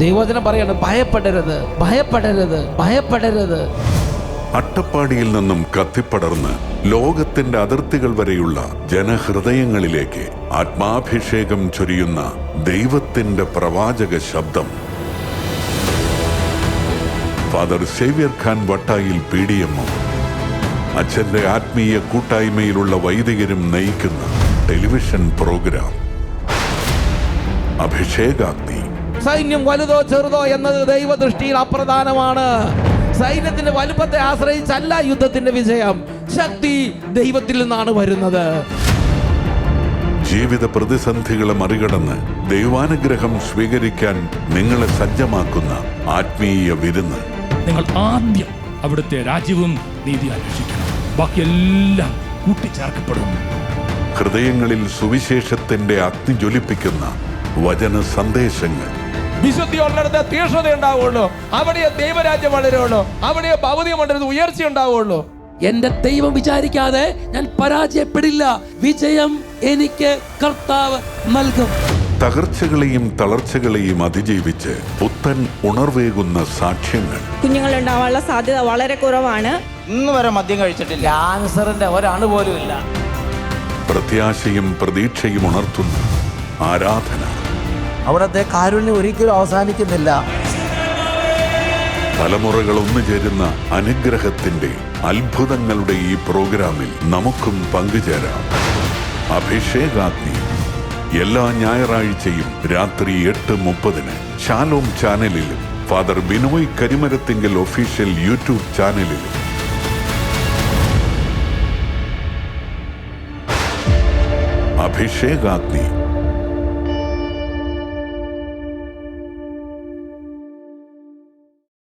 ദൈവവചനം പറയാണ്, ഭയപ്പെടരുത്, ഭയപ്പെടരുത്, ഭയപ്പെടരുത്. അട്ടപ്പാടിയിൽ നിന്നും കത്തിപ്പടർന്ന് ലോകത്തിന്റെ അതിർത്തികൾ വരെയുള്ള ജനഹൃദയങ്ങളിലേക്ക് ആത്മാഭിഷേകം ചൊരിയുന്ന ദൈവത്തിന്റെ പ്രവാചക ശബ്ദം. Father Xavier Khan Vattayil PDM അച്ഛന്റെ ആത്മീയ കൂട്ടായ്മയിലുള്ള വൈദികരും നയിക്കുന്ന ടെലിവിഷൻ പ്രോഗ്രാം അഭിഷേകാഗ്നി. സൈന്യം വലുതോ ചെറുതോ എന്നത് ദൈവദൃഷ്ടിയിൽ അപ്രധാനമാണ്. സൈന്യത്തിന്റെ വലുപ്പത്തെ ആശ്രയിച്ചല്ല യുദ്ധത്തിന്റെ വിജയം. ശക്തി ദൈവത്തിൽ നിന്നാണ് വരുന്നത്. ജീവിത പ്രതിസന്ധികളെ മറികടന്ന് ദൈവാനുഗ്രഹം സ്വീകരിക്കാൻ നിങ്ങളെ സജ്ജമാക്കുന്ന ആത്മീയ വിരുന്ന്. നിങ്ങൾ ആദ്യം അവിടുത്തെ രാജ്യവും നീതി അന്വേഷിക്കണം, ബാക്കിയെല്ലാം കൂട്ടിച്ചേർക്കപ്പെടും. ഹൃദയങ്ങളിൽ സുവിശേഷത്തിന്റെ അഗ്നി ജ്വലിപ്പിക്കുന്ന വചന സന്ദേശങ്ങൾ. വിശുദ്ധിയുള്ളിടത്ത് തീക്ഷ്ണത ഉണ്ടാവുള്ളൂ, അവിടെ ദൈവരാജ്യം വളരുള്ളൂ, അവിടെ ഭൗതിക മണ്ഡലത്തിൽ ഉയർച്ച ഉണ്ടാവുള്ളൂ. എന്റെ ദൈവം വിചാരിക്കാതെ ഞാൻ പരാജയപ്പെടില്ല. വിജയം എനിക്ക് കർത്താവ് നൽകും. തകർച്ചകളെയും തളർച്ചകളെയും അതിജീവിച്ച് പുത്തൻ ഉണർവേകുന്ന സാക്ഷ്യങ്ങൾ. കുഞ്ഞുങ്ങൾ ഉണ്ടാവാനുള്ള സാധ്യത വളരെ കുറവാണ്. ഇന്ന് വരെ മദ്യം കഴിച്ചിട്ടില്ല. ക്യാൻസറിന്റെ ഒരണു പോലും ഇല്ല. പ്രത്യാശയും പ്രതീക്ഷയും ഉണർത്തുന്ന ആരാധന. അവിടുത്തെ കാരുണ്യം ഒരിക്കലും അവസാനിക്കുന്നില്ല. തലമുറകൾ ഒന്നുചേരുന്ന അനുഗ്രഹത്തിന്റെ അത്ഭുതങ്ങളുടെ ഈ പ്രോഗ്രാമിൽ നമുക്കും പങ്കുചേരാം. അഭിഷേകാഗ്നി എല്ലാ ഞായറാഴ്ചയും രാത്രി 8:30 ഷാലോം ചാനലിലും ഫാദർ ബിനോയ് കരിമരത്തിങ്കൽ ഒഫീഷ്യൽ യൂട്യൂബ് ചാനലിലും. അഭിഷേകാഗ്നി.